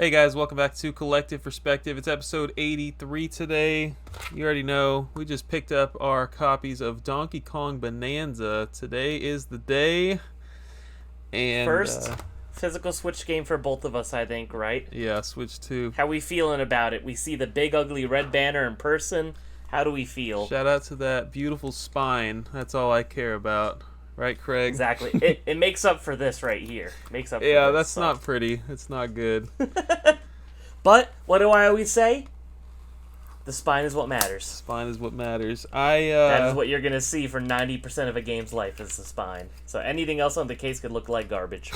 Hey guys, welcome back to Collective Perspective. It's episode 83 today. You already know, we just picked up our copies of Donkey Kong Bonanza. Today is the day. And First physical Switch game for both of us, I think, right? yeah, Switch 2. How we feeling about it? We see the big ugly red banner in person. How do we feel? Shout out to that beautiful spine. That's all I care about. Right, Craig? Exactly. It makes up for this right here. Makes up for Yeah, this, that's so. not pretty. It's not good. But, what do I always say? The spine is what matters. Spine is what matters. That is what you're going to see for 90% of a game's life is the spine. So anything else on the case could look like garbage.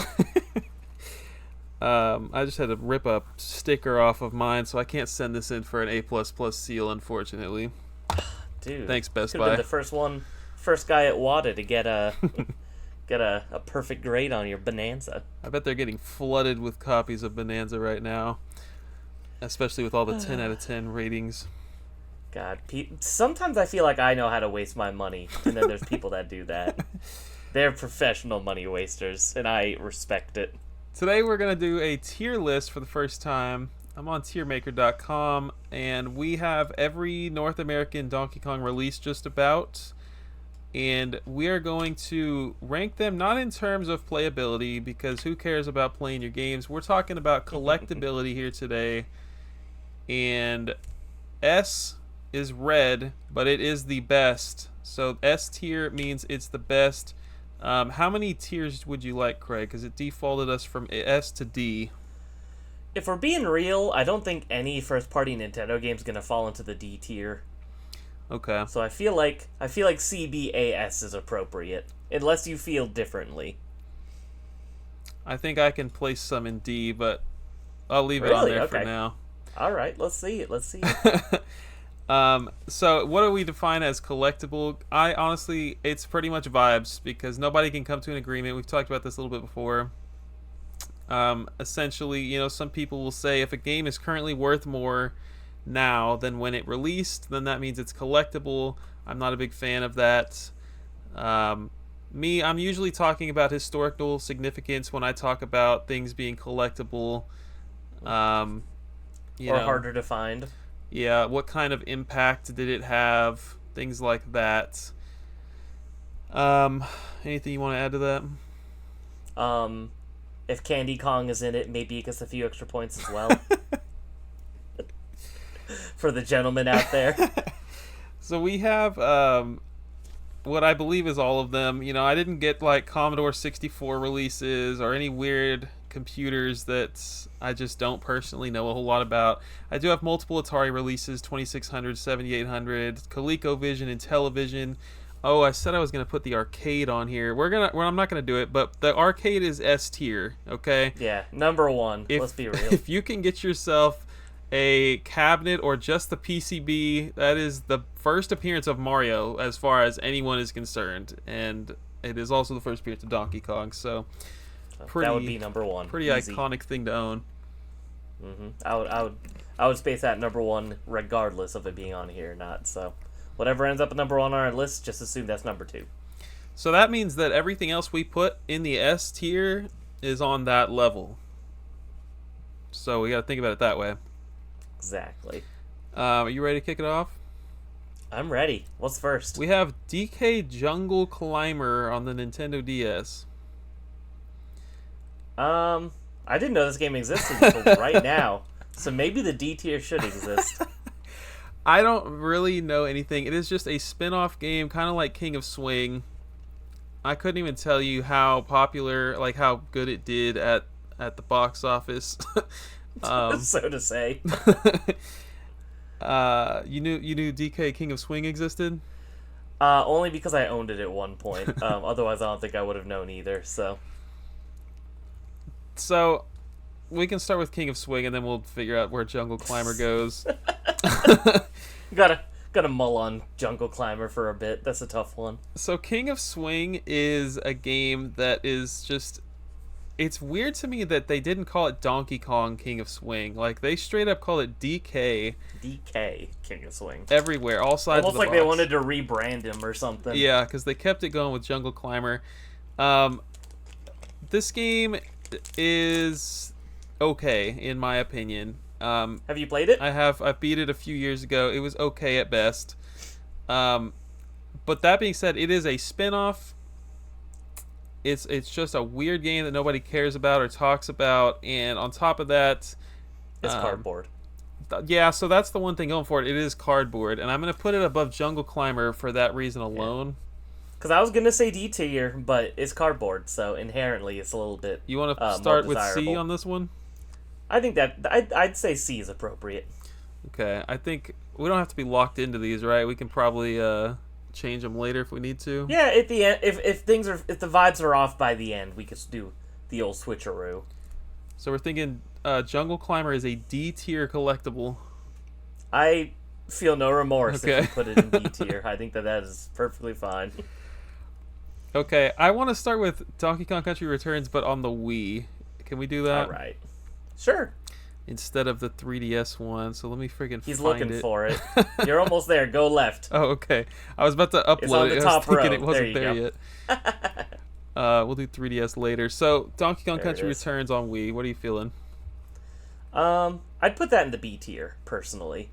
I just had to rip a sticker off of mine, so I can't send this in for an A++ seal, unfortunately. Dude. Thanks, Best Could Buy. have been the first guy at WADA to get a perfect grade on your Bananza. I bet they're getting flooded with copies of Bananza right now, especially with all the 10 out of 10 ratings. God, sometimes I feel like I know how to waste my money, and then there's people that do that. They're professional money wasters, and I respect it. Today we're going to do a tier list for the first time. I'm on tiermaker.com, and we have every North American Donkey Kong release just about. And we are going to rank them not in terms of playability, because who cares about playing your games? We're talking about collectability here today. And S is red, but it is the best. So S tier means it's the best. How many tiers would you like, Craig? Because it defaulted us from S to D. If we're being real, I don't think any first-party Nintendo game is gonna fall into the D tier. Okay. So I feel like CBAS is appropriate, unless you feel differently. I think I can place some in D, but I'll leave it on there for now. All right, let's see it. So what do we define as collectible? Honestly, it's pretty much vibes, because nobody can come to an agreement. We've talked about this a little bit before. Essentially, some people will say if a game is currently worth more now than when it released, then that means it's collectible. I'm not a big fan of that. I'm usually talking about historical significance when I talk about things being collectible. Or harder to find. Yeah, what kind of impact did it have? Things like that. Anything you want to add to that? If Candy Kong is in it, maybe it gets a few extra points as well. For the gentleman out there. So we have what I believe is all of them. I didn't get like Commodore 64 releases or any weird computers that I just don't personally know a whole lot about. I do have multiple Atari releases, 2600, 7800, ColecoVision, and Television. Oh, I said I was going to put the arcade on here. I'm not going to do it, but the arcade is S tier, okay? Yeah, number one. Let's be real. If you can get yourself a cabinet or just the PCB, that is the first appearance of Mario as far as anyone is concerned, and it is also the first appearance of Donkey Kong, so that would be number one. Pretty easy. Iconic thing to own. I would space that number one regardless of it being on here or not, so whatever ends up at number one on our list, just assume that's number two. So that means that everything else we put in the S tier is on that level. So we got to think about it that way. Exactly. Are you ready to kick it off? I'm ready. What's first? We have DK Jungle Climber on the Nintendo DS. I didn't know this game existed until right now, so maybe the D tier should exist. I don't really know anything. It is just a spin-off game, kind of like King of Swing. I couldn't even tell you how popular, like how good it did at the box office. So to say. You knew DK King of Swing existed? Only because I owned it at one point. Otherwise, I don't think I would have known either. So we can start with King of Swing, and then we'll figure out where Jungle Climber goes. Gotta mull on Jungle Climber for a bit. That's a tough one. So King of Swing is a game that is just... It's weird to me that they didn't call it Donkey Kong King of Swing. Like, they straight up call it DK. DK King of Swing. Everywhere, all sides Almost of the like box. They wanted to rebrand him or something. Yeah, because they kept it going with Jungle Climber. This game is okay in my opinion. Have you played it? I beat it a few years ago. It was okay at best. Um, but that being said, it is a spin-off. It's just a weird game that nobody cares about or talks about, and on top of that, It's um, cardboard. yeah. So that's the one thing going for it. It is cardboard, and I'm gonna put it above Jungle Climber for that reason Yeah. alone. Because I was gonna say D tier, but it's cardboard, so inherently it's a little bit You want to more start with C desirable. on this one? I think that I'd say C is appropriate. Okay, I think we don't have to be locked into these, right? We can probably change them later if we need to. Yeah, at the end, if the vibes are off by the end, we could do the old switcheroo. So we're thinking Jungle Climber is a D tier collectible. I feel no remorse Okay. if you put it in D tier. I think that is perfectly fine. Okay, I want to start with Donkey Kong Country Returns, but on the Wii. Can we do that? All right, sure. Instead of the 3DS one. So let me friggin' He's find looking it. for it. You're almost there. Go left. Oh, okay. I was about to upload It's on the it. I top was thinking row. it wasn't There there you yet. We'll do 3DS later. So Donkey Kong There it Country is. Returns on Wii. What are you feeling? I'd put that in the B tier personally.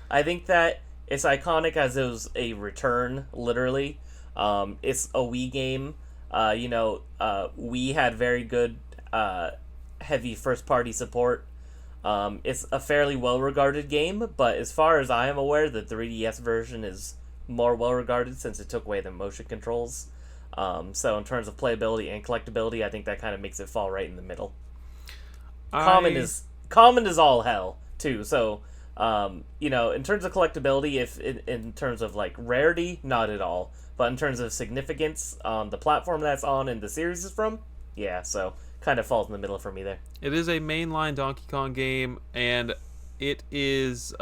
I think that it's iconic as it was a return, literally. It's a Wii game. Wii had very good, heavy first party support. It's a fairly well regarded game, but as far as I am aware, the 3DS version is more well regarded since it took away the motion controls. So in terms of playability and collectability, I think that kind of makes it fall right in the middle. Common is all hell too. So in terms of collectability, if in terms of like rarity, not at all. But in terms of significance on the platform that's on and the series is from, yeah. So kind of falls in the middle for me there. It is a mainline Donkey Kong game, and it is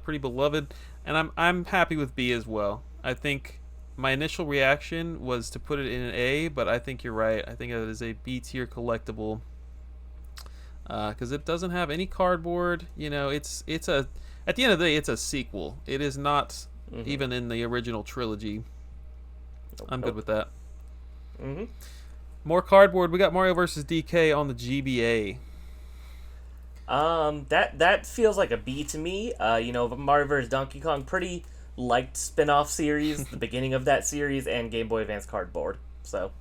pretty beloved. And I'm happy with B as well. I think my initial reaction was to put it in an A, but I think you're right. I think it is a B tier collectible because it doesn't have any cardboard. It's a at the end of the day, it's a sequel. It is not even in the original trilogy. I'm good with that. Mm-hmm. More cardboard. We got Mario vs. DK on the GBA. That feels like a B to me. Mario vs. Donkey Kong, pretty liked spin-off series, the beginning of that series, and Game Boy Advance cardboard. So,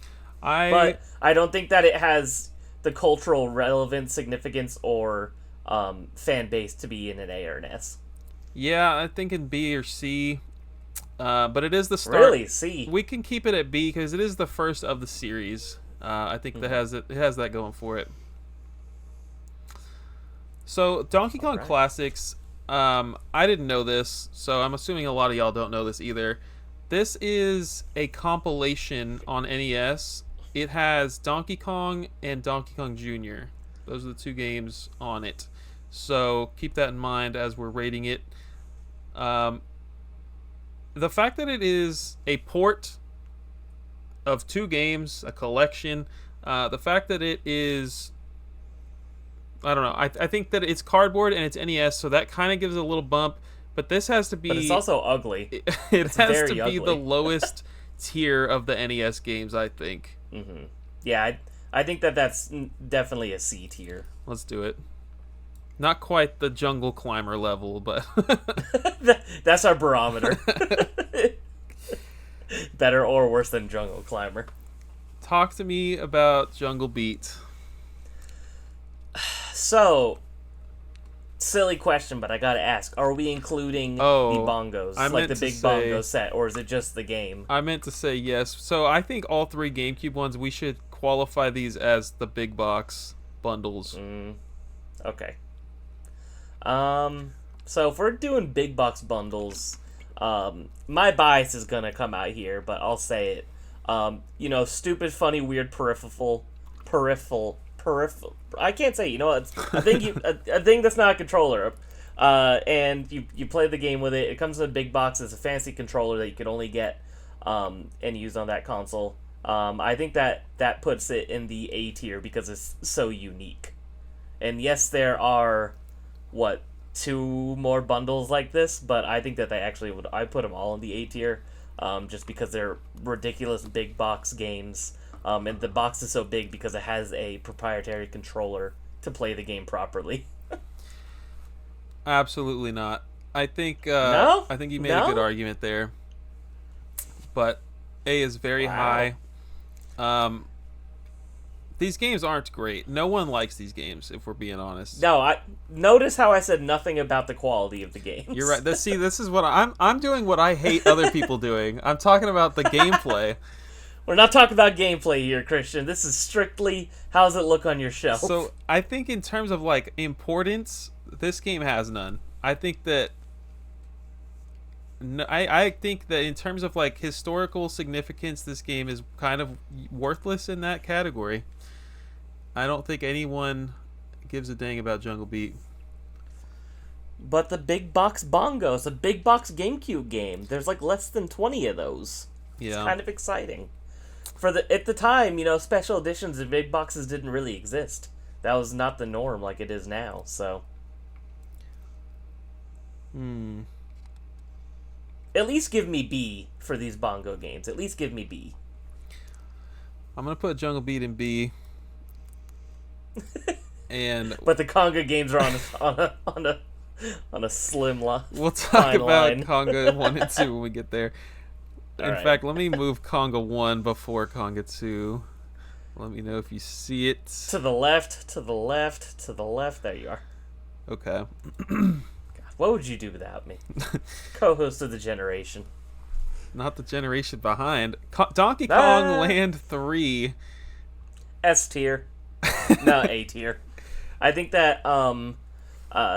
but I don't think that it has the cultural relevance, significance, or fan base to be in an A or an S. Yeah, I think in B or C. But it is the start. Really, C. We can keep it at B because it is the first of the series. I think that it has that going for it. So Donkey Kong Classics, I didn't know this, so I'm assuming a lot of y'all don't know this either. This is a compilation on NES. It has Donkey Kong and Donkey Kong Jr. Those are the two games on it. So keep that in mind as we're rating it. The fact that it is a port of two games, a collection, the fact that it is, I don't know, I think that it's cardboard and it's NES, so that kind of gives it a little bump, but this has to be... But it's also ugly. It has to be ugly. the lowest tier of the NES games, I think. Mm-hmm. Yeah, I think that's definitely a C tier. Let's do it. Not quite the Jungle Climber level, but... That's our barometer. Better or worse than Jungle Climber. Talk to me about Jungle Beat. So, silly question, but I gotta ask. Are we including the bongos? Like the big bongo set, or is it just the game? I meant to say yes. So I think all three GameCube ones, we should qualify these as the big box bundles. Okay. So if we're doing big box bundles, my bias is gonna come out here, but I'll say it. Stupid, funny, weird, peripheral. I can't say. You know what? I think that's not a controller. And you play the game with it. It comes in a big box. It's a fancy controller that you could only get and use on that console. I think that puts it in the A tier because it's so unique. And yes, there are two more bundles like this, but I think that I put them all in the A tier, just because they're ridiculous big box games. And the box is so big because it has a proprietary controller to play the game properly. Absolutely not. No, I think you made a good no. argument there, but A is very Wow. high. Um, these games aren't great. No one likes these games, if we're being honest. No, I notice how I said nothing about the quality of the You're games. right. This is what I'm doing. What I hate other people doing. I'm talking about the gameplay. We're not talking about gameplay here, Christian. This is strictly how's it look on your shelf. So I think in terms of like importance, this game has none. I think that no, I think that in terms of like historical significance, this game is kind of worthless in that category. I don't think anyone gives a dang about Jungle Beat. But the big box bongo is a big box GameCube game. There's like less than 20 of those. It's Yeah. kind of exciting. For the at the time, you know, special editions of big boxes didn't really exist. That was not the norm like it is now. So Hmm. at least give me B for these bongo games. At least give me B. I'm gonna put Jungle Beat in B, and But the Conga games are on a slim line. we'll talk Fine about line. Conga 1 and 2 when we get there. All In right. fact, let me move Conga 1 before Conga 2. Let me know if you see it. To the left, to the left, to the left. There you are. Okay. God, what would you do without me? Co-host of the generation. Not the generation behind. Donkey Kong Ah. Land 3. S tier. No, A tier. I think that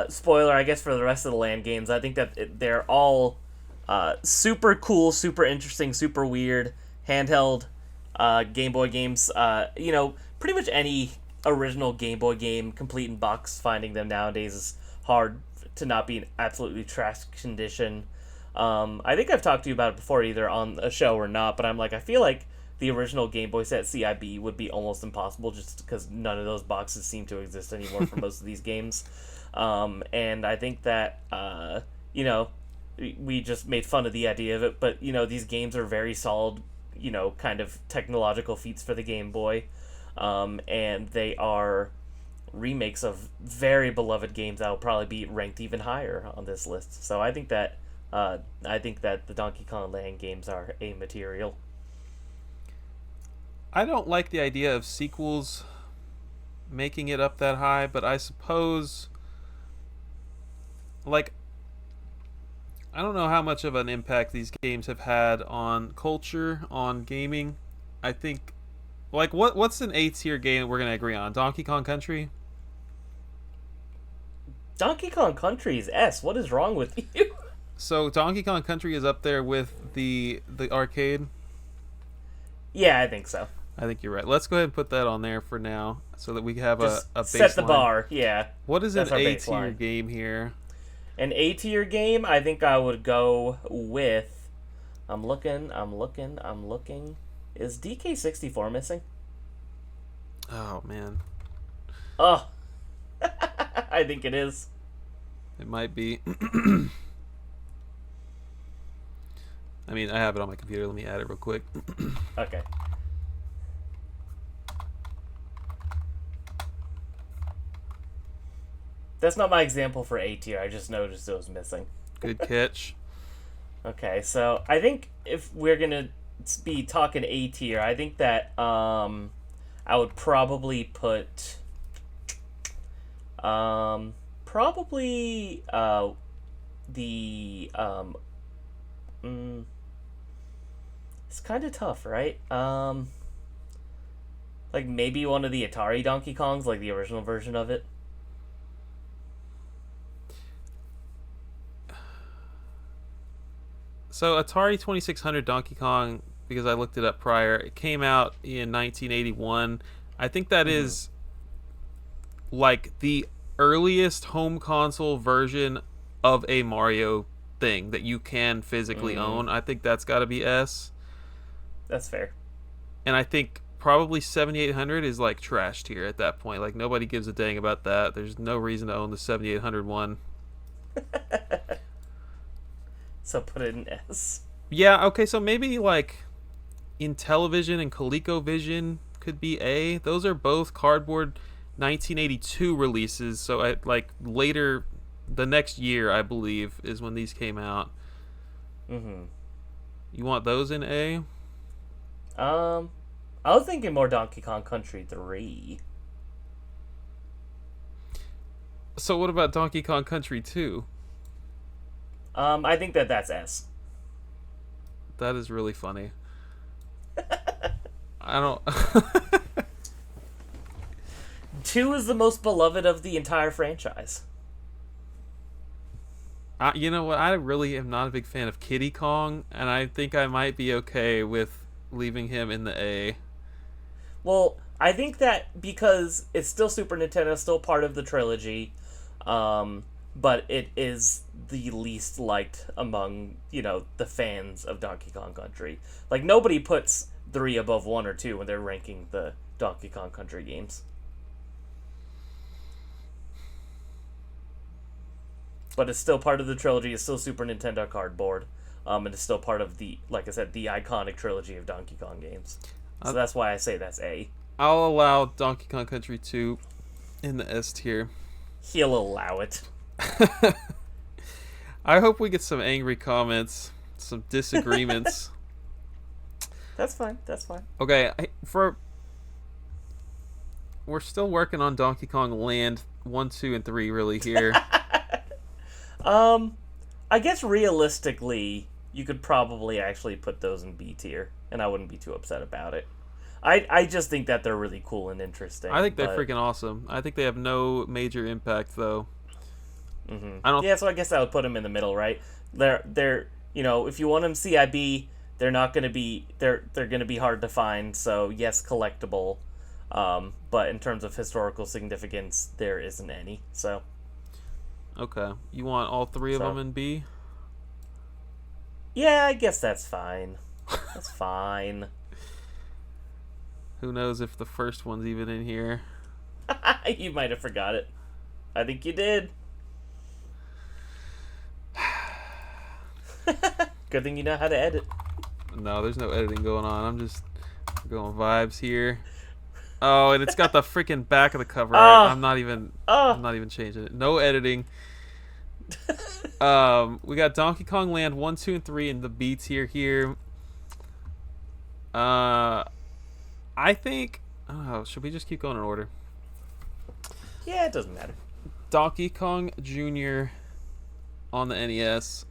spoiler, I guess, for the rest of the land games, I think that they're all super cool, super interesting, super weird handheld Game Boy games. You know, pretty much any original Game Boy game, complete in box, finding them nowadays is hard to not be in absolutely trash condition. I think I've talked to you about it before, either on a show or not, but I'm like, I feel like the original Game Boy set CIB would be almost impossible just because none of those boxes seem to exist anymore for most of these games. And I think that, you know, we just made fun of the idea of it, but, you know, these games are very solid, you know, kind of technological feats for the Game Boy. And they are remakes of very beloved games that will probably be ranked even higher on this list. So I think that the Donkey Kong Land games are A material. I don't like the idea of sequels making it up that high, but I suppose, like, I don't know how much of an impact these games have had on culture, on gaming. I think, like, what's an A tier game we're gonna agree on? Donkey Kong Country. Donkey Kong Country is S. What is wrong with you? So Donkey Kong Country is up there with the arcade. Yeah, I think so. I think you're right. Let's go ahead and put that on there for now, so that we have Just a baseline. set the bar. Yeah, What is an that's our A tier baseline. game here? An A tier game, I think I would go with. I'm looking. Is DK64 missing? Oh man, Oh, I think it is. it might be. I mean, I have it on my computer. Let me add it real quick. Okay. That's not my example for A tier. I just noticed it was missing. Good catch. Okay, so I think if we're gonna be talking A tier, I think that I would probably put probably the it's kind of tough, right? Like maybe one of the Atari Donkey Kongs, like the original version of it. So Atari 2600 Donkey Kong, because I looked it up prior, it came out in 1981. I think that is like the earliest home console version of a Mario thing that you can physically own. I think that's got to be S. That's fair. And I think probably 7800 is like trash tier at that point. Like nobody gives a dang about that. There's no reason to own the 7800 one. So put it in S. Yeah, okay, so maybe like Intellivision and ColecoVision could be A. Those are both cardboard 1982 releases. So like later, the next year, I believe, is when these came out. Mm-hmm. You want those in A? I was thinking more Donkey Kong Country 3. So what about Donkey Kong Country 2? I think that's S. That is really funny. I don't. 2 is the most beloved of the entire franchise. You know what? I really am not a big fan of Kiddy Kong, and I think I might be okay with leaving him in the A. Well, I think that because it's still Super Nintendo, still part of the trilogy, but it is the least liked among, the fans of Donkey Kong Country. Like, nobody puts 3 above 1 or 2 when they're ranking the Donkey Kong Country games. But it's still part of the trilogy, it's still Super Nintendo cardboard, and it's still part of the, like I said, the iconic trilogy of Donkey Kong games. So that's why I say that's A. I'll allow Donkey Kong Country 2 in the S tier. He'll allow it. I hope we get some angry comments, some disagreements. That's fine. Okay, we're still working on Donkey Kong Land 1, 2, and 3 really here. I guess realistically, you could probably actually put those in B tier, and I wouldn't be too upset about it. I just think that they're really cool and interesting. I think they're freaking awesome. I think they have no major impact though. Mm-hmm. I don't. Yeah, so I guess I would put them in the middle, right? They're if you want them CIB, they're not going to be they're going to be hard to find. So yes, collectible, but in terms of historical significance, there isn't any. So. Okay, you want all 3 of them in B? Yeah, I guess that's fine. That's fine. Who knows if the first one's even in here? You might have forgot it. I think you did. Good thing you know how to edit. No, there's no editing going on. I'm just going vibes here. Oh, and it's got the freaking back of the cover. I'm not even changing it. No editing. We got Donkey Kong Land 1, 2, and 3 in the B tier here. I think. Oh, should we just keep going in order? Yeah, it doesn't matter. Donkey Kong Jr. on the NES.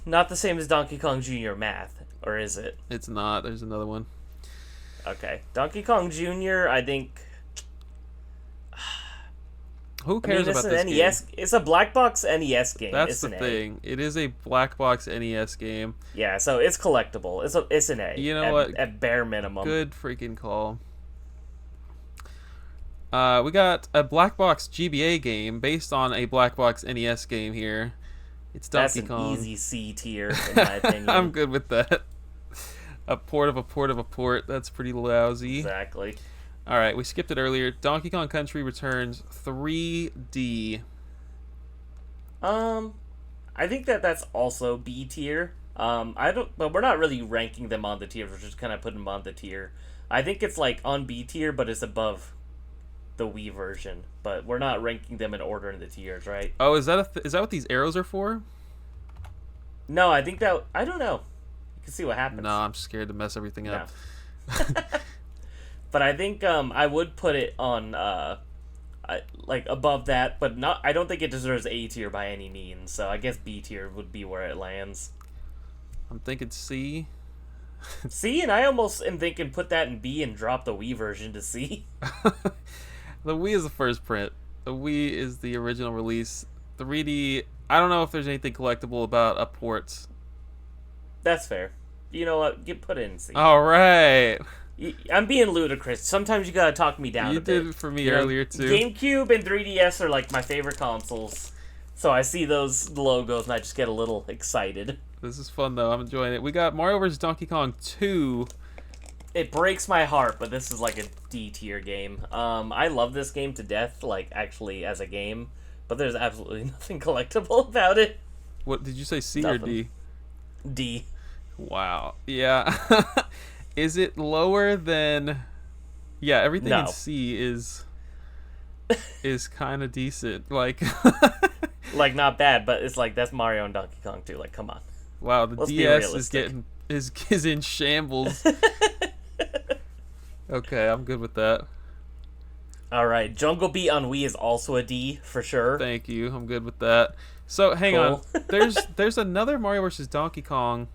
Not the same as Donkey Kong Jr. Math, or is it? It's not. There's another one. Okay. Donkey Kong Jr., I think... Who cares about this NES, game? It's a black box NES game. That's the thing. It is a black box NES game. Yeah, so it's collectible. It's an A. You know what? At bare minimum. Good freaking call. We got a black box GBA game based on a black box NES game here. It's Donkey Kong. That's an easy C tier, in my opinion. I'm good with that. A port of a port of a port. That's pretty lousy. Exactly. All right, we skipped it earlier. Donkey Kong Country Returns 3D. I think that's also B tier. But we're not really ranking them on the tier. We're just kind of putting them on the tier. I think it's like on B tier, but it's above the Wii version. But we're not ranking them in order in the tiers, right? Oh, is that is that what these arrows are for? No, I think that I don't know. You can see what happens. No, I'm scared to mess everything up. No. But I think I would put it on like above that, but not. I don't think it deserves A tier by any means. So I guess B tier would be where it lands. I'm thinking C. C, and I almost am thinking put that in B and drop the Wii version to C. The Wii is the first print. The Wii is the original release. 3D. I don't know if there's anything collectible about a port. That's fair. You know what? Get put it in C. All right. I'm being ludicrous. Sometimes you gotta talk me down a bit. You did it for me earlier, too. GameCube and 3DS are like my favorite consoles. So I see those logos and I just get a little excited. This is fun, though. I'm enjoying it. We got Mario vs. Donkey Kong 2. It breaks my heart, but this is like a D tier game. I love this game to death, like actually as a game, but there's absolutely nothing collectible about it. What did you say, C Nothing. or D? D. Wow. Yeah. Is it lower than... Yeah, everything in C is... is kind of decent. Like, Like not bad, but it's like that's Mario and Donkey Kong too. Like, come on, wow, the let's be DS is realistic. getting is in shambles. Okay, I'm good with that. All right, Jungle Beat on Wii is also a D for sure. Thank you. I'm good with that. So hang on. Cool. There's another Mario versus Donkey Kong.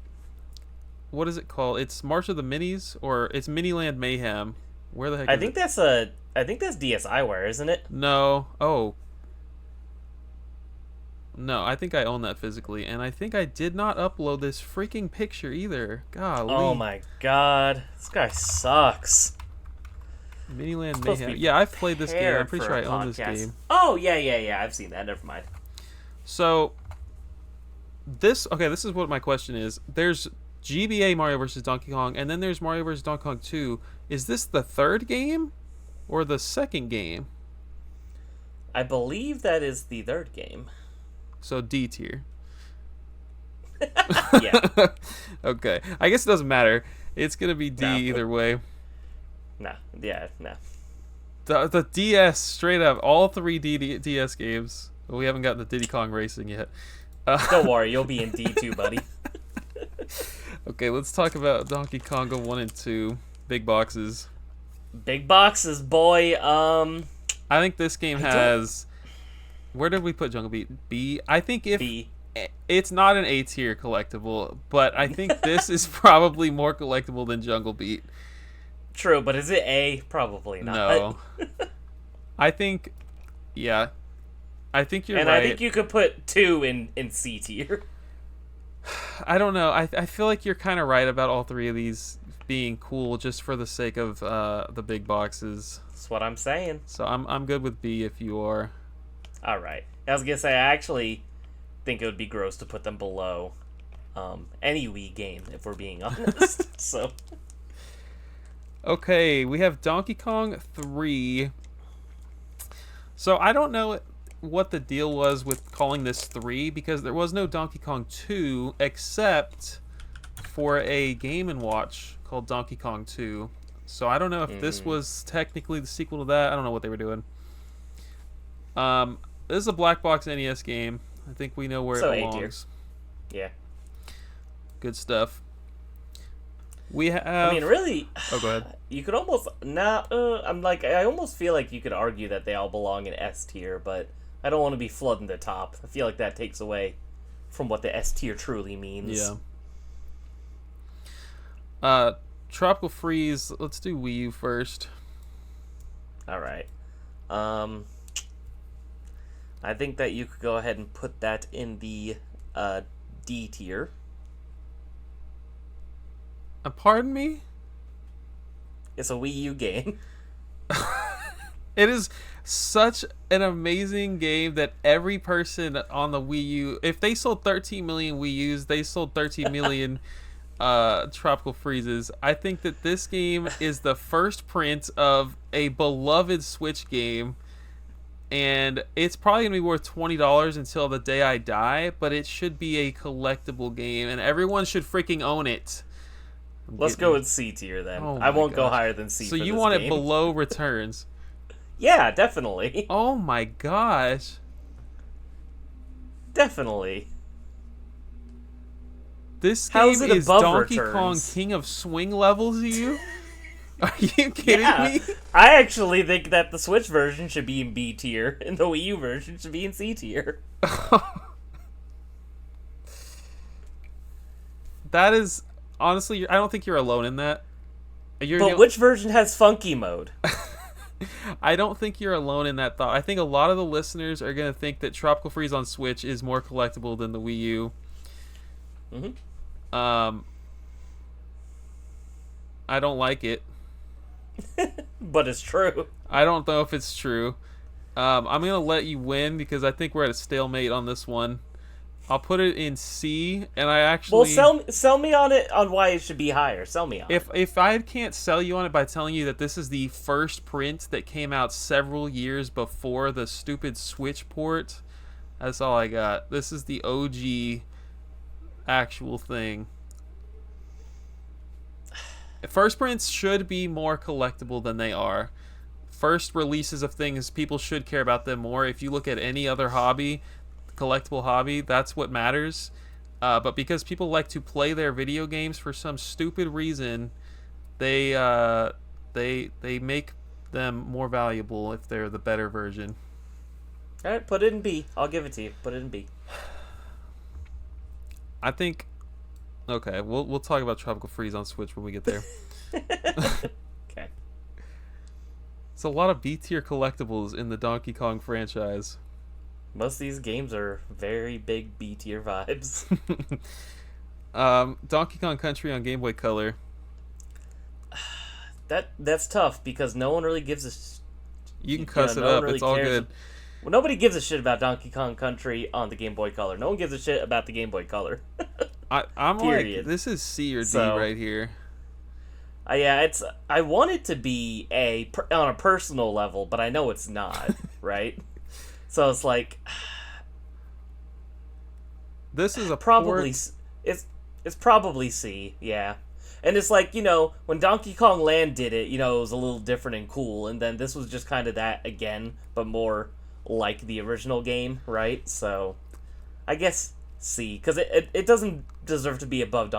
What is it called? It's March of the Minis, or it's Miniland Mayhem. Where the heck I is think it? that's DSiWare, isn't it? No. Oh. No, I think I own that physically, and I think I did not upload this freaking picture either. Oh Golly. my god, this guy sucks. Miniland Supposed to Mayhem. be Yeah, I've played this game. I'm prepared pretty for sure a I own this podcast. game. Oh yeah. I've seen that. Never mind. So this is what my question is. There's GBA Mario vs. Donkey Kong, and then there's Mario vs. Donkey Kong 2. Is this the third game or the second game? I believe that is the third game. So D tier. Yeah. Okay. I guess it doesn't matter. It's gonna be D No. either way. Nah. Yeah. Nah. The DS straight up, all three DS games. Well, we haven't gotten the Diddy Kong Racing yet. Don't worry, you'll be in D too, buddy. Okay, let's talk about Donkey Konga 1 and 2. Big boxes. Big boxes, boy. I think this game I don't- has. Where did we put Jungle Beat? B. I think if B. it's not an A tier collectible, but I think this is probably more collectible than Jungle Beat. True, but is it A? Probably not. No. I think, yeah. I think you're And right. I think you could put 2 in C tier. I don't know. I feel like you're kind of right about all three of these being cool just for the sake of the big boxes. That's what I'm saying. So I'm good with B if you are. All right. I was gonna say I actually think it would be gross to put them below any Wii game if we're being honest. So Okay, we have Donkey Kong 3. So I don't know what the deal was with calling this 3 because there was no Donkey Kong 2 except for a Game & Watch called Donkey Kong 2. So I don't know if this was technically the sequel to that. I don't know what they were doing. This is a black box NES game. I think we know where So it A tier. belongs. yeah. Good stuff. We have. I mean, really, Oh, go ahead. you could almost I'm like I almost feel like you could argue that they all belong in S tier, but I don't want to be flooding the top. I feel like that takes away from what the S tier truly means. Yeah. Tropical Freeze. Let's do Wii U first. All right. I think that you could go ahead and put that in the D tier. Pardon me? It's a Wii U game. It is such an amazing game that every person on the Wii U, if they sold 13 million Wii U's, they sold 13 million Tropical Freezes. I think that this game is the first print of a beloved Switch game, and it's probably going to be worth $20 until the day I die, but it should be a collectible game, and everyone should freaking own it. Let's go with C tier then. Oh I my won't go gosh. higher than C. So for you this want game. it below Returns? Yeah, definitely. Oh my gosh. Definitely. This How game is it is above Donkey Returns? Kong King of Swing levels to you? Are you kidding Yeah. me? I actually think that the Switch version should be in B tier, and the Wii U version should be in C tier. That is honestly, I don't think you're alone in that. But which version has funky mode? I don't think you're alone in that thought. I think a lot of the listeners are going to think that Tropical Freeze on Switch is more collectible than the Wii U. Mm-hmm. I don't like it. But it's true. I don't know if it's true. I'm going to let you win because I think we're at a stalemate on this one. I'll put it in C, and I actually... Well, sell me on it on why it should be higher. Sell me on it. If I can't sell you on it by telling you that this is the first print that came out several years before the stupid Switch port, that's all I got. This is the OG actual thing. First prints should be more collectible than they are. first releases of things, people should care about them more. If you look at any other hobby, collectible hobby, that's what matters. But because people like to play their video games for some stupid reason, they they make them more valuable if they're the better version. All right, put it in B. I'll give it to you. Put it in B. I think. Okay, we'll talk about Tropical Freeze on Switch when we get there. Okay. It's a lot of B tier collectibles in the Donkey Kong franchise. Most of these games are very big B tier vibes. Donkey Kong Country on Game Boy Color. That's tough because no one really gives a. You can cuss it up. Really it's all good. Well, nobody gives a shit about Donkey Kong Country on the Game Boy Color. No one gives a shit about the Game Boy Color. I'm like, this is C or D right here. Yeah, I want it to be on a personal level, but I know it's not, right? So it's like this is a probably it's probably C, yeah. And it's like, when Donkey Kong Land did it, it was a little different and cool, and then this was just kind of that again, but more like the original game, right? So I guess C, because it doesn't deserve to be above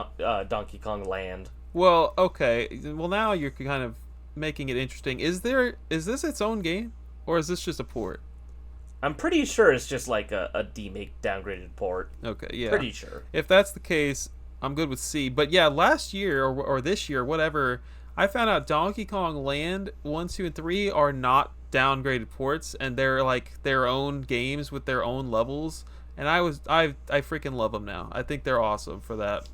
Donkey Kong Land. Well, okay. Well, now you're kind of making it interesting. Is this its own game, or is this just a port? I'm pretty sure it's just like a demake downgraded port. Okay, yeah. Pretty sure. If that's the case, I'm good with C. But yeah, last year or this year, whatever, I found out Donkey Kong Land 1, 2, and 3 are not downgraded ports, and they're like their own games with their own levels. And I freaking love them now. I think they're awesome for that.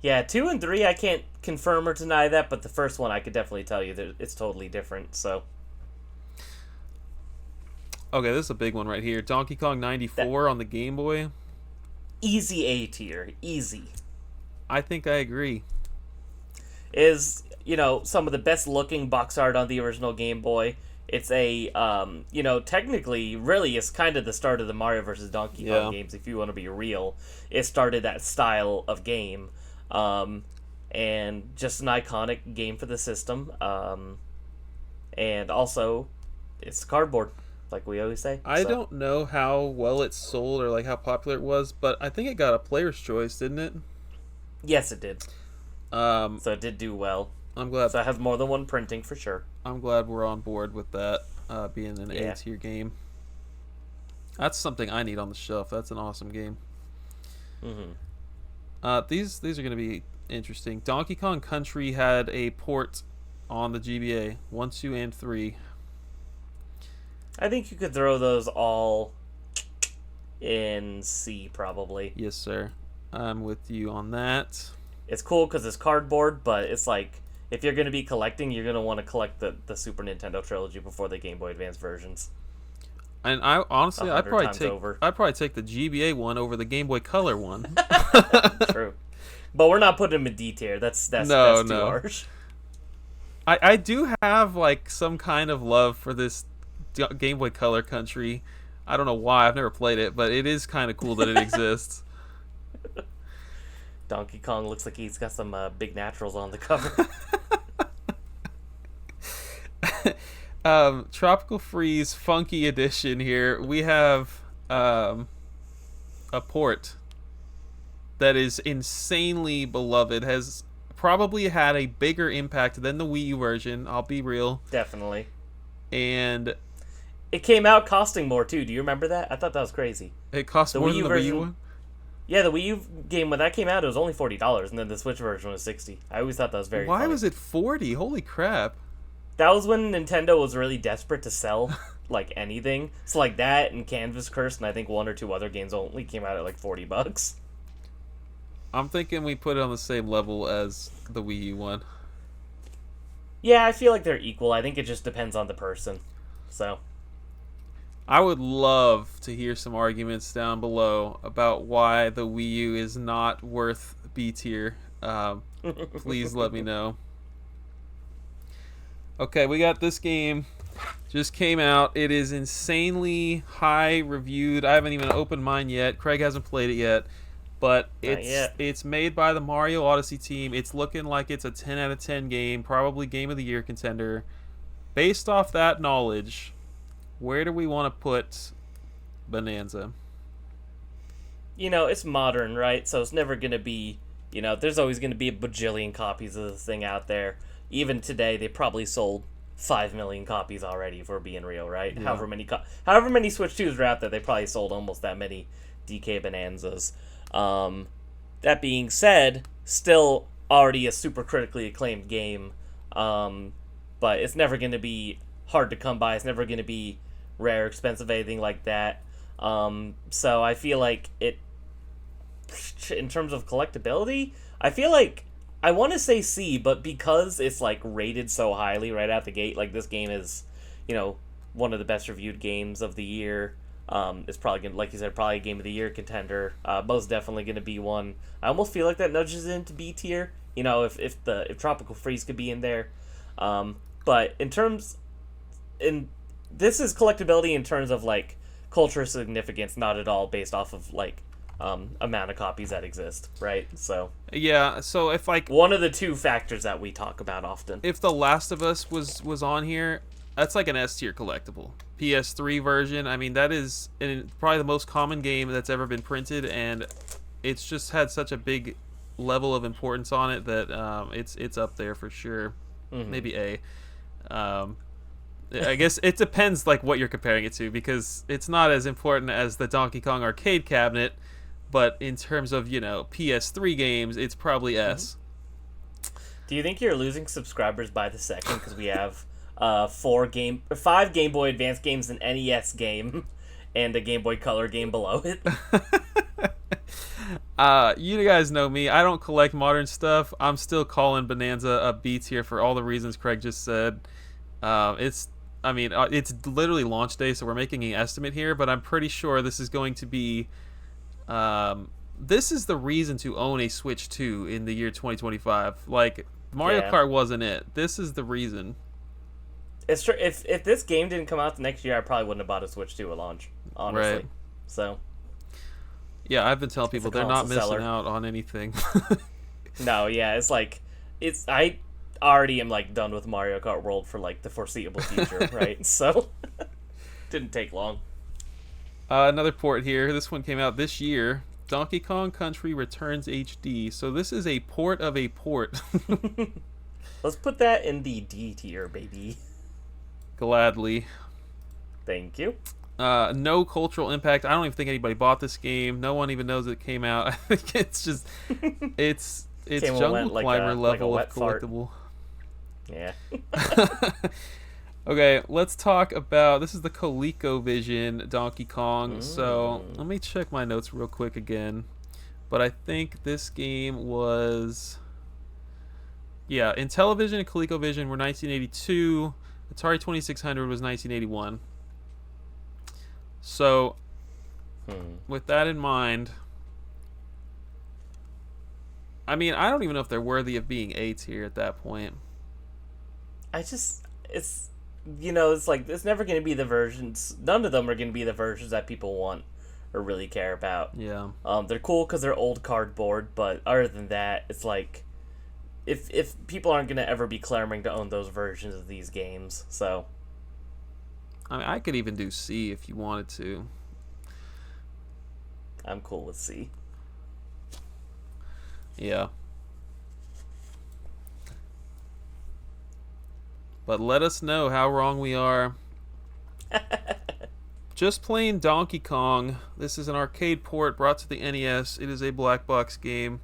Yeah, 2 and 3, I can't confirm or deny that, but the first one I could definitely tell you that it's totally different, so. Okay, this is a big one right here. Donkey Kong 94 on the Game Boy. Easy A tier. Easy. I think I agree. Is, some of the best looking box art on the original Game Boy. It's a, technically, really, it's kind of the start of the Mario vs. Donkey Kong games, if you want to be real. It started that style of game. And just an iconic game for the system. And also, it's cardboard, like we always say. I don't know how well it sold or like how popular it was, but I think it got a player's choice, didn't it? Yes, it did. So it did do well. I'm glad. So it has more than one printing for sure. I'm glad we're on board with that being an A tier game. That's something I need on the shelf. That's an awesome game. Mm-hmm. These are going to be interesting. Donkey Kong Country had a port on the GBA 1, 2, and 3. I think you could throw those all in C probably. Yes, sir. I'm with you on that. It's cool because it's cardboard, but it's like if you're going to be collecting, you're going to want to collect the Super Nintendo trilogy before the Game Boy Advance versions. And I honestly, I'd probably take the GBA one over the Game Boy Color one. True, but we're not putting them in D tier. That's too harsh. I do have like some kind of love for this Game Boy Color Country. I don't know why. I've never played it, but it is kind of cool that it exists. Donkey Kong looks like he's got some big naturals on the cover. Tropical Freeze Funky Edition here. We have a port that is insanely beloved, has probably had a bigger impact than the Wii U version, I'll be real. Definitely. And it came out costing more too. Do you remember that? I thought that was crazy. It cost more than the Wii U one? Yeah, the Wii U game, when that came out, it was only $40, and then the Switch version was $60. I always thought that was very funny. Why was it $40? Holy crap. That was when Nintendo was really desperate to sell, like, anything. So, like, that and Canvas Curse, and I think one or two other games only came out at, like, $40. I'm thinking we put it on the same level as the Wii U one. Yeah, I feel like they're equal. I think it just depends on the person. So I would love to hear some arguments down below about why the Wii U is not worth B tier. Please let me know. Okay, we got this game. Just came out. It is insanely high reviewed. I haven't even opened mine yet. Craig hasn't played it yet. But it's made by the Mario Odyssey team. It's looking like it's a 10 out of 10 game. Probably Game of the Year contender. Based off that knowledge, where do we want to put Bananza? It's modern, right? So it's never going to be, there's always going to be a bajillion copies of this thing out there. Even today, they probably sold 5 million copies already, if we're being real, right? Yeah. However many Switch 2s are out there, they probably sold almost that many DK Bonanzas. That being said, still already a super critically acclaimed game. But it's never going to be hard to come by. It's never going to be rare, expensive, anything like that. So I feel like in terms of collectability, I feel like I want to say C, but because it's like rated so highly right out the gate, like this game is, one of the best reviewed games of the year. It's probably gonna, like you said, probably a game of the year contender. Most definitely gonna be one. I almost feel like that nudges it into B tier. If Tropical Freeze could be in there. But this is collectability in terms of like cultural significance, not at all based off of like amount of copies that exist, right? So yeah, so if like one of the two factors that we talk about often. If The Last of Us was on here, that's like an S tier collectible. PS3 version, I mean, that is probably the most common game that's ever been printed, and it's just had such a big level of importance on it that it's up there for sure. Mm-hmm. Maybe A. I guess it depends like what you're comparing it to, because it's not as important as the Donkey Kong arcade cabinet, but in terms of PS3 games, it's probably S. Do you think you're losing subscribers by the second because we have 5 Game Boy Advance games, an NES game, and a Game Boy Color game below it? You guys know me. I don't collect modern stuff. I'm still calling Bananza a B tier for all the reasons Craig just said. It's literally launch day, so we're making an estimate here, but I'm pretty sure this is going to be. This is the reason to own a Switch 2 in the year 2025. Like, Mario Kart wasn't it. This is the reason. It's true. If this game didn't come out the next year, I probably wouldn't have bought a Switch 2 at launch, honestly. Right. So. Yeah, I've been telling people they're not missing seller. out on anything. No, yeah, I already am like done with Mario Kart World for like the foreseeable future, right? So didn't take long. Another port here. This one came out this year. Donkey Kong Country Returns HD. So this is a port of a port. Let's put that in the D tier, baby. Gladly. Thank you. No cultural impact. I don't even think anybody bought this game. No one even knows it came out. I think it's just it's Jungle Climber level of collectible. Yeah. Okay, let's talk about, this is the ColecoVision Donkey Kong. So let me check my notes real quick again. But I think this game was, yeah, Intellivision and ColecoVision were 1982. Atari 2600 was 1981. So with that in mind, I mean, I don't even know if they're worthy of being A tier at that point. It's like, it's never going to be the versions, none of them are going to be the versions that people want or really care about. Yeah. They're cool because they're old cardboard, but other than that, it's like, if people aren't going to ever be clamoring to own those versions of these games, so. I mean, I could even do C if you wanted to. I'm cool with C. Yeah. But let us know how wrong we are. Just plain Donkey Kong. This is an arcade port brought to the NES. It is a black box game.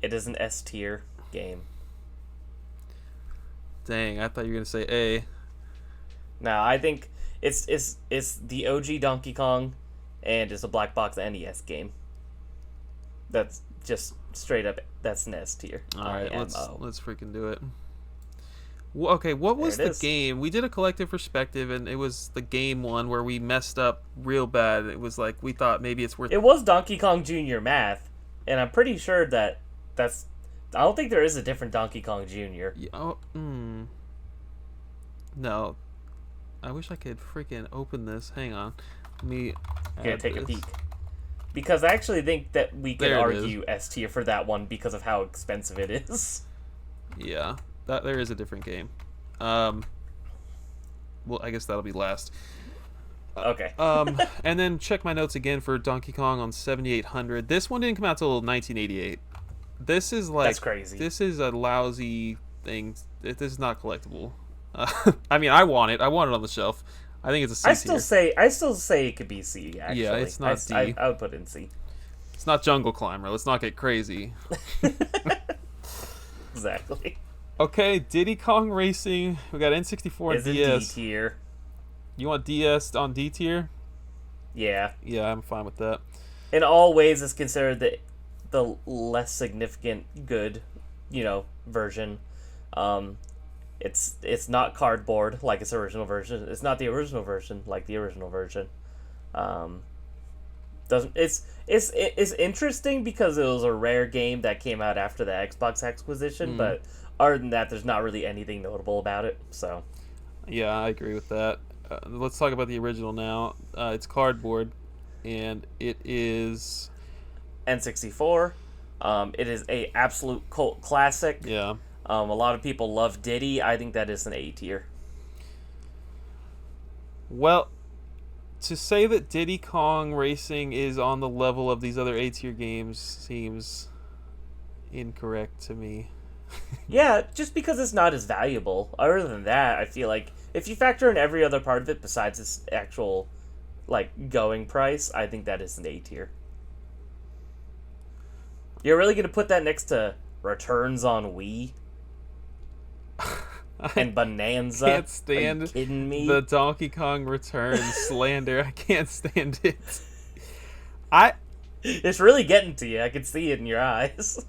It is an S tier game. Dang, I thought you were going to say A. No, I think it's the OG Donkey Kong, and it's a black box NES game. That's just straight up. That's an S tier. All right, let's freaking do it. Okay, what was the game? We did a collective perspective, and it was the game one where we messed up real bad. It was like we thought maybe it's worth. It was Donkey Kong Jr. Math, and I'm pretty sure that's. I don't think there is a different Donkey Kong Jr. Yeah, No, I wish I could freaking open this. Hang on, let me. Take a peek. Because I actually think that we could argue S tier for that one because of how expensive it is. Yeah. There is a different game. well, I guess that'll be last. Okay. And then check my notes again for Donkey Kong on 7800. This one didn't come out till 1988. This is like That's crazy. This is a lousy thing. This is not collectible. I mean, I want it. I want it on the shelf. I think it's a C tier. I still say it could be C. Actually, Yeah, it's not D. I would put it in C. It's not Jungle Climber. Let's not get crazy. Exactly. Okay, Diddy Kong Racing. We got N64 and Is in DS. D tier. You want DS on D tier? Yeah. Yeah, I'm fine with that. In all ways, it's considered the less significant good, version. It's not cardboard like its original version. It's not the original version like the original version. It's interesting because it was a rare game that came out after the Xbox acquisition, but other than that, there's not really anything notable about it. So, yeah, I agree with that. Let's talk about the original now. It's cardboard, and it is N64. It is a absolute cult classic. Yeah. A lot of people love Diddy. I think that is an A tier. Well, to say that Diddy Kong Racing is on the level of these other A tier games seems incorrect to me. Yeah, just because it's not as valuable. Other than that, I feel like if you factor in every other part of it besides its actual, going price, I think that is an A tier. You're really going to put that next to Returns on Wii? And Bananza? I can't stand Are you kidding me? the Donkey Kong Returns slander. I can't stand it. It's really getting to you. I can see it in your eyes.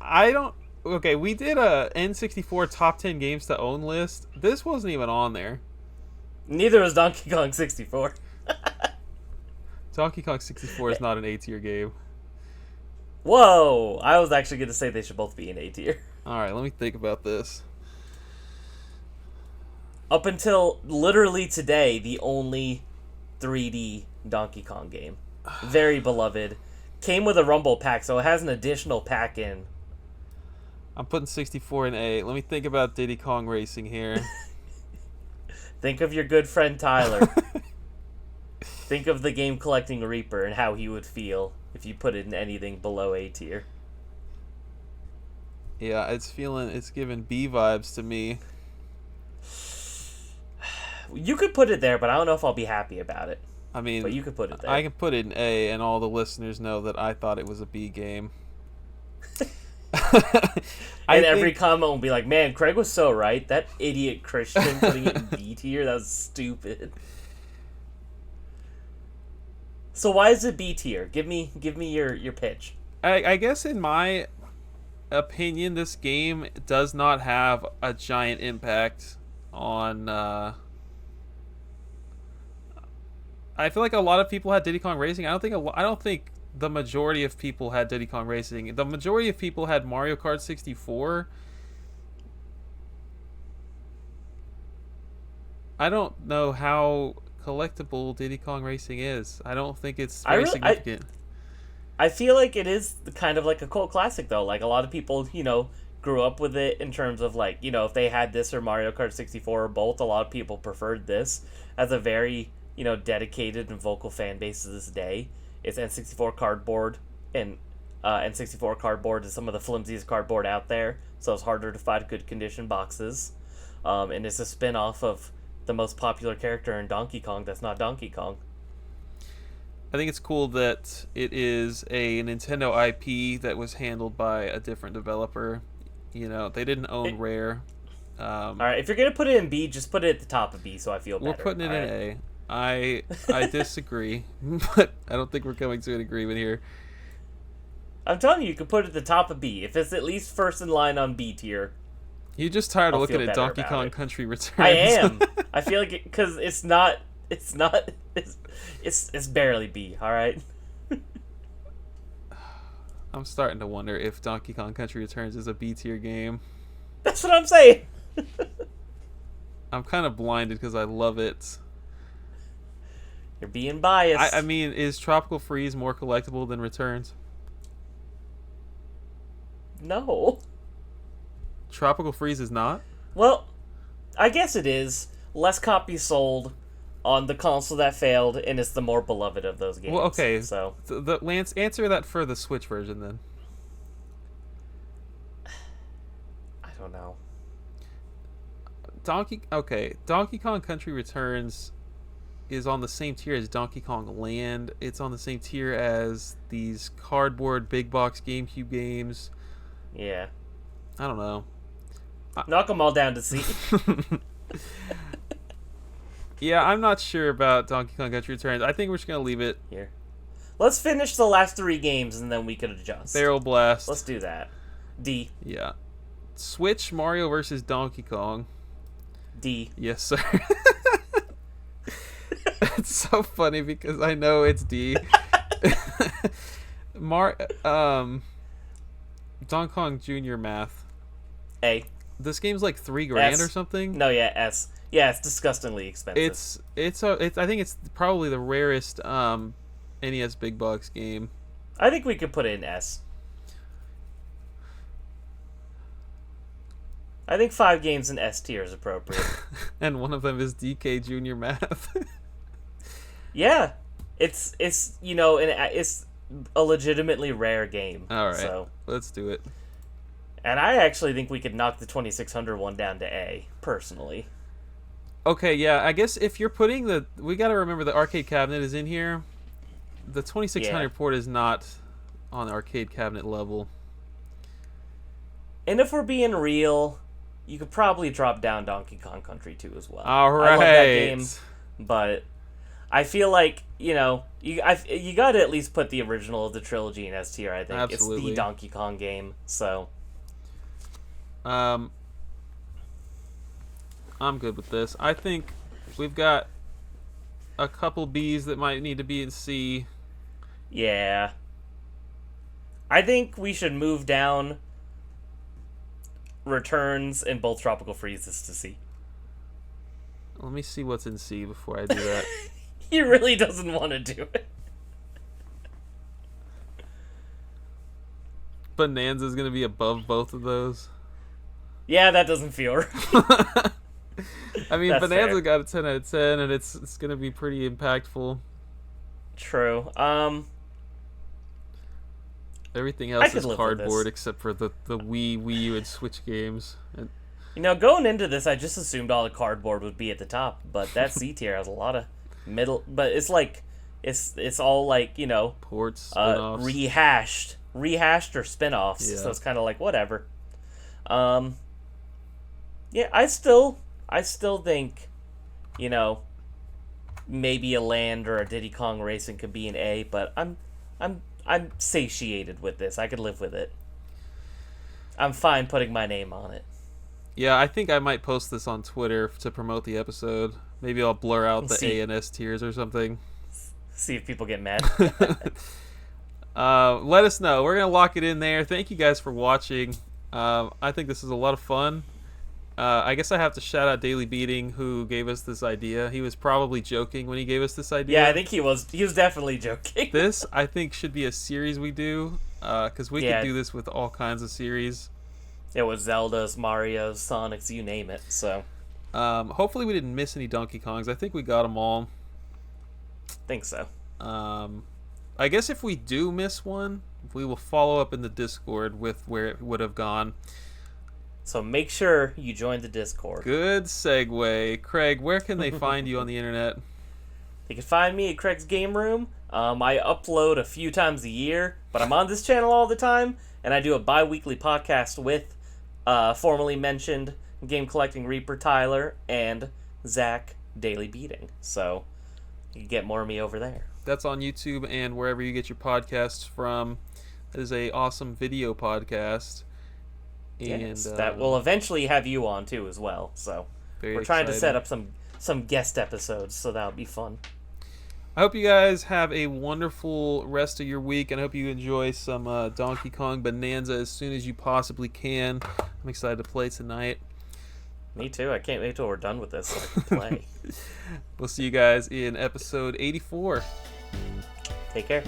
Okay, we did a N64 top 10 games to own list. This wasn't even on there. Neither was Donkey Kong 64. Donkey Kong 64 is not an A tier game. Whoa! I was actually going to say they should both be in A tier. Alright, let me think about this. Up until literally today, the only 3D Donkey Kong game. Very beloved. Came with a Rumble pack, so it has an additional pack in. I'm putting 64 in A. Let me think about Diddy Kong Racing here. Think of your good friend Tyler. Think of the game collecting Reaper and how he would feel if you put it in anything below A tier. Yeah, it's giving B vibes to me. You could put it there, but I don't know if I'll be happy about it. I mean, but you could put it there. I can put it in A, and all the listeners know that I thought it was a B game. And every comment will be like, man, Craig was so right. That idiot Christian putting it in B tier, that was stupid. So why is it B tier? Give me your pitch. I guess in my opinion, this game does not have a giant impact on... I feel like a lot of people had Diddy Kong Racing. I don't think the majority of people had Diddy Kong Racing. The majority of people had Mario Kart 64. I don't know how collectible Diddy Kong Racing is. I don't think it's very significant. I feel like it is kind of like a cult classic, though. Like, a lot of people, grew up with it in terms of, if they had this or Mario Kart 64 or both, a lot of people preferred this as a very, dedicated and vocal fan base to this day. It's N64 cardboard, and N64 cardboard is some of the flimsiest cardboard out there, so it's harder to find good condition boxes. And it's a spin-off of the most popular character in Donkey Kong that's not Donkey Kong. I think it's cool that it is a Nintendo IP that was handled by a different developer. They didn't own Rare. All right, if you're going to put it in B, just put it at the top of B so I feel better. We're putting it in A. I disagree, but I don't think we're coming to an agreement here. I'm telling you can put it at the top of B. If it's at least first in line on B tier. You're just tired of looking at Donkey Kong Country Returns. I am. I feel like because it's barely B, all right? I'm starting to wonder if Donkey Kong Country Returns is a B tier game. That's what I'm saying. I'm kind of blinded because I love it. You're being biased. I mean, is Tropical Freeze more collectible than Returns? No. Tropical Freeze is not? Well, I guess it is. Less copies sold. on the console that failed, and it's the more beloved of those games. Well, okay. So Lance, answer that for the Switch version then. I don't know. Donkey Kong Country Returns is on the same tier as Donkey Kong Land. It's on the same tier as these cardboard big box GameCube games. Yeah. I don't know. Knock them all down to C. Yeah, I'm not sure about Donkey Kong Country Returns. I think we're just going to leave it. Here. Let's finish the last 3 games and then we can adjust. Barrel Blast. Let's do that. D. Yeah. Switch Mario vs. Donkey Kong. D. Yes, sir. It's so funny because I know it's D. Donkey Kong Jr. Math. A. This game's like $3,000 S. or something. No, yeah, S. Yeah, it's disgustingly expensive. It's I think it's probably the rarest NES big box game. I think we could put it in S. I think 5 games in S tier is appropriate. And one of them is DK Junior Math. Yeah, it's it's a legitimately rare game. All right, so let's do it. And I actually think we could knock the 2600 one down to A, personally. Okay, yeah, I guess if you're putting we got to remember the arcade cabinet is in here. The 2600 port is not on the arcade cabinet level. And if we're being real, you could probably drop down Donkey Kong Country 2 as well. All right. I love that game, but I feel like, you got to at least put the original of the trilogy in S tier, I think. Absolutely. It's the Donkey Kong game, so... I'm good with this. I think we've got a couple B's that might need to be in C. Yeah. I think we should move down Returns and both Tropical Freezes to C. Let me see what's in C before I do that. He really doesn't want to do it. Bananza's going to be above both of those. Yeah, that doesn't feel right. I mean, That's Bananza fair. got a 10 out of 10, and it's going to be pretty impactful. True. Everything I else could is live with cardboard this. except for the Wii U, and Switch games. And Going into this, I just assumed all the cardboard would be at the top, but that C tier has a lot of middle. But it's like, it's all like ports, spin-offs. rehashed or spin-offs. Yeah. So it's kind of like whatever. Yeah, I still think, maybe a Land or a Diddy Kong Racing could be an A, but I'm satiated with this. I could live with it. I'm fine putting my name on it. Yeah, I think I might post this on Twitter to promote the episode. Maybe I'll blur out the A and S tiers or something. See if people get mad. Let us know. We're going to lock it in there. Thank you guys for watching. I think this is a lot of fun. I guess I have to shout out Daily Beating, who gave us this idea. He was probably joking when he gave us this idea. Yeah, I think he was definitely joking. This, I think, should be a series we do, because we could do this with all kinds of series. It was Zelda's, Mario's, Sonic's, you name it. So, hopefully we didn't miss any Donkey Kongs. I think we got them all. think so. I guess if we do miss one, we will follow up in the Discord with where it would have gone. So make sure you join the Discord. Good segue. Craig, where can they find you on the internet? You can find me at Craig's Game Room. I upload a few times a year, but I'm on this channel all the time, and I do a bi-weekly podcast with formerly mentioned game collecting Reaper Tyler and Zach Daily Beating. So you can get more of me over there. That's on YouTube and wherever you get your podcasts from. It is a awesome video podcast. And Yes, that will eventually have you on too as well. So we're trying to set up some guest episodes, so that'll be fun. I hope you guys have a wonderful rest of your week, and I hope you enjoy some Donkey Kong Bananza as soon as you possibly can. I'm excited to play tonight. Me too. I can't wait till we're done with this so I can play. We'll see you guys in episode 84. Take care.